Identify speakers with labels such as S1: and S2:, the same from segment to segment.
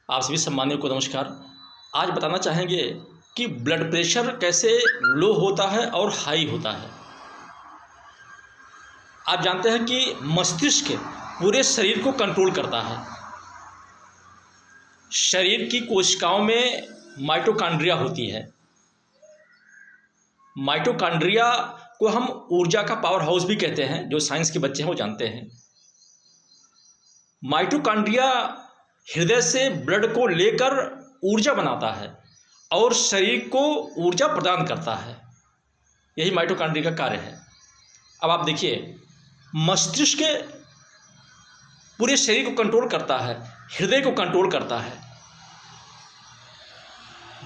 S1: आप सभी सम्मानियों को नमस्कार। आज बताना चाहेंगे कि ब्लड प्रेशर कैसे लो होता है और हाई होता है। आप जानते हैं कि मस्तिष्क पूरे शरीर को कंट्रोल करता है। शरीर की कोशिकाओं में माइटोकॉन्ड्रिया होती है। माइटोकॉन्ड्रिया को हम ऊर्जा का पावर हाउस भी कहते हैं, जो साइंस के बच्चे हैं वो जानते हैं। माइटोकॉन्ड्रिया हृदय से ब्लड को लेकर ऊर्जा बनाता है और शरीर को ऊर्जा प्रदान करता है। यही माइटोकॉन्ड्रिया का कार्य है। अब आप देखिए, मस्तिष्क पूरे शरीर को कंट्रोल करता है, हृदय को कंट्रोल करता है।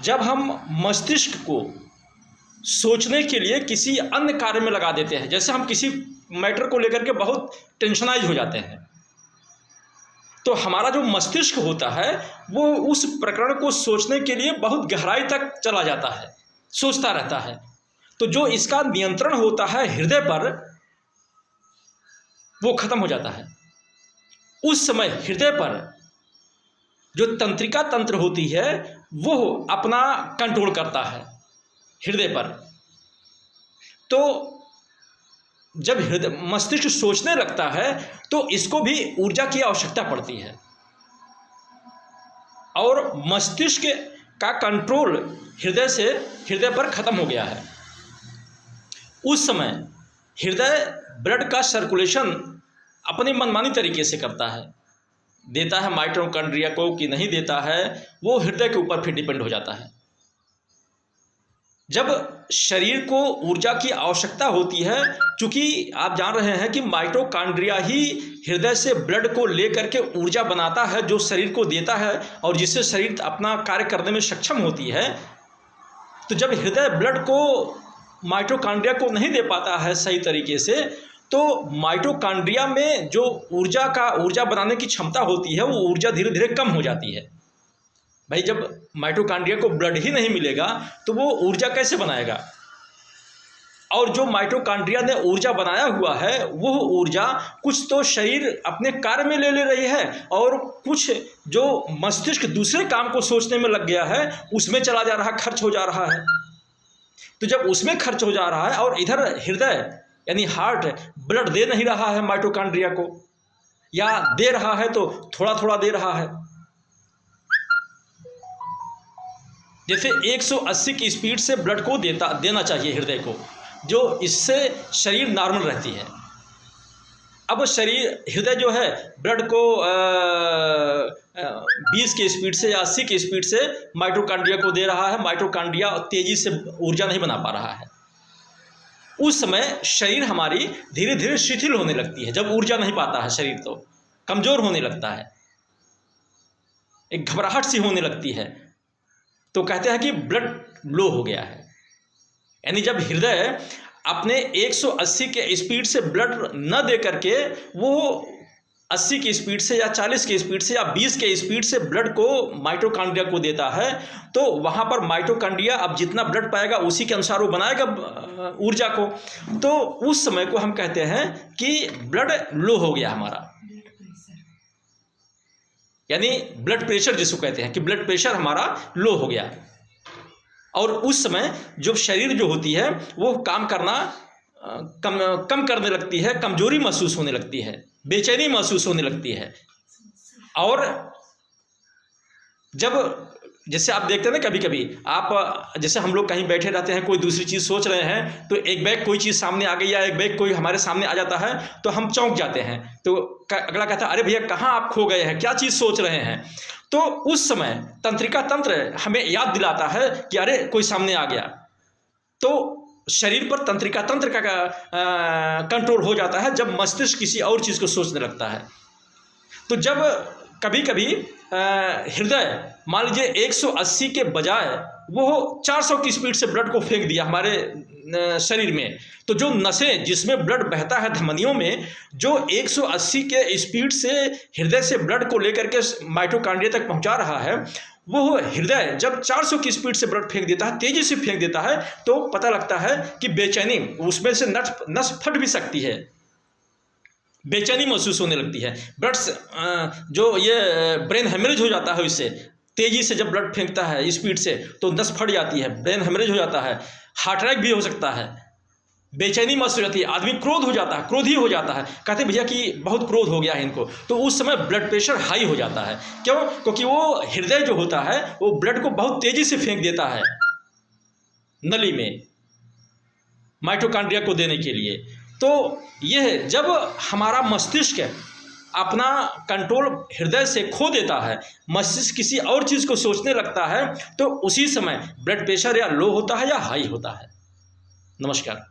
S1: जब हम मस्तिष्क को सोचने के लिए किसी अन्य कार्य में लगा देते हैं, जैसे हम किसी मैटर को लेकर के बहुत टेंशनाइज हो जाते हैं, तो हमारा जो मस्तिष्क होता है वो उस प्रकरण को सोचने के लिए बहुत गहराई तक चला जाता है, सोचता रहता है। तो जो इसका नियंत्रण होता है हृदय पर, वो खत्म हो जाता है। उस समय हृदय पर जो तंत्रिका तंत्र होती है वो अपना कंट्रोल करता है हृदय पर। तो जब हृदय मस्तिष्क सोचने लगता है तो इसको भी ऊर्जा की आवश्यकता पड़ती है और मस्तिष्क का कंट्रोल हृदय पर खत्म हो गया है। उस समय हृदय ब्लड का सर्कुलेशन अपनी मनमानी तरीके से करता है, देता है माइटोकॉन्ड्रिया को कि नहीं देता है, वो हृदय के ऊपर फिर डिपेंड हो जाता है। जब शरीर को ऊर्जा की आवश्यकता होती है, चूंकि आप जान रहे हैं कि माइटोकॉन्ड्रिया ही हृदय से ब्लड को लेकर के ऊर्जा बनाता है, जो शरीर को देता है और जिससे शरीर अपना कार्य करने में सक्षम होती है। तो जब हृदय ब्लड को माइटोकॉन्ड्रिया को नहीं दे पाता है सही तरीके से, तो माइटोकॉन्ड्रिया में जो ऊर्जा बनाने की क्षमता होती है, वो ऊर्जा धीरे धीरे कम हो जाती है। भाई, जब माइटोकॉन्ड्रिया को ब्लड ही नहीं मिलेगा तो वो ऊर्जा कैसे बनाएगा? और जो माइटोकॉन्ड्रिया ने ऊर्जा बनाया हुआ है, वो ऊर्जा कुछ तो शरीर अपने कार्य में ले रही है और कुछ जो मस्तिष्क दूसरे काम को सोचने में लग गया है उसमें चला जा रहा, खर्च हो जा रहा है। तो जब उसमें खर्च हो जा रहा है और इधर हृदय यानी हार्ट ब्लड दे नहीं रहा है माइटोकॉन्ड्रिया को, या दे रहा है तो थोड़ा थोड़ा दे रहा है। जैसे 180 की स्पीड से ब्लड को देना चाहिए हृदय को, जो इससे शरीर नॉर्मल रहती है। अब हृदय जो है ब्लड को 20 की स्पीड से या 80 की स्पीड से माइटोकॉन्ड्रिया को दे रहा है। माइटोकॉन्ड्रिया तेजी से ऊर्जा नहीं बना पा रहा है। उस समय शरीर हमारी धीरे धीरे शिथिल होने लगती है। जब ऊर्जा नहीं पाता है शरीर तो कमजोर होने लगता है, एक घबराहट सी होने लगती है। तो कहते हैं कि ब्लड लो हो गया है। यानी जब हृदय अपने 180 के स्पीड से ब्लड न दे करके वो 80 की स्पीड से या 40 की स्पीड से या 20 के स्पीड से ब्लड को माइटोकॉन्ड्रिया को देता है, तो वहाँ पर माइटोकॉन्ड्रिया अब जितना ब्लड पाएगा उसी के अनुसार वो बनाएगा ऊर्जा को। तो उस समय को हम कहते हैं कि ब्लड लो हो गया हमारा, यानी ब्लड प्रेशर जिसको कहते हैं कि ब्लड प्रेशर हमारा लो हो गया। और उस समय जो शरीर जो होती है वो काम करना कम करने लगती है, कमजोरी महसूस होने लगती है, बेचैनी महसूस होने लगती है। और जब जैसे आप देखते हैं ना, कभी कभी आप जैसे हम लोग कहीं बैठे रहते हैं, कोई दूसरी चीज़ सोच रहे हैं, तो एक बैग कोई चीज़ सामने आ गई या एक बैग कोई हमारे सामने आ जाता है तो हम चौंक जाते हैं। तो अगला कहता है, अरे भैया कहाँ आप खो गए हैं, क्या चीज़ सोच रहे हैं? तो उस समय तंत्रिका तंत्र हमें याद दिलाता है कि अरे कोई सामने आ गया। तो शरीर पर तंत्रिका तंत्र का कंट्रोल हो जाता है जब मस्तिष्क किसी और चीज़ को सोचने लगता है। तो जब कभी कभी हृदय मान लीजिए 180 के बजाय वो 400 की स्पीड से ब्लड को फेंक दिया हमारे शरीर में, तो जो नसें जिसमें ब्लड बहता है धमनियों में, जो 180 के स्पीड से हृदय से ब्लड को लेकर के माइटोकॉन्ड्रिया तक पहुंचा रहा है, वो हृदय जब 400 की स्पीड से ब्लड फेंक देता है, तेजी से फेंक देता है, तो पता लगता है कि बेचैनी, उसमें से नस फट भी सकती है। बेचैनी महसूस होने लगती है। ब्लड जो ये ब्रेन हेमरेज हो जाता है, इससे तेज़ी से जब ब्लड फेंकता है स्पीड से तो नस फट जाती है, ब्रेन हेमरेज हो जाता है, हार्ट अटैक भी हो सकता है, बेचैनी महसूस हो जाती है, आदमी क्रोध हो जाता है, क्रोधी हो जाता है, कहते भैया कि बहुत क्रोध हो गया है इनको, तो उस समय ब्लड प्रेशर हाई हो जाता है। क्यों? क्योंकि वो हृदय जो होता है वो ब्लड को बहुत तेज़ी से फेंक देता है नली में माइटोकॉन्ड्रिया को देने के लिए। तो यह जब हमारा मस्तिष्क अपना कंट्रोल हृदय से खो देता है, मस्तिष्क किसी और चीज़ को सोचने लगता है, तो उसी समय ब्लड प्रेशर या लो होता है या हाई होता है। नमस्कार।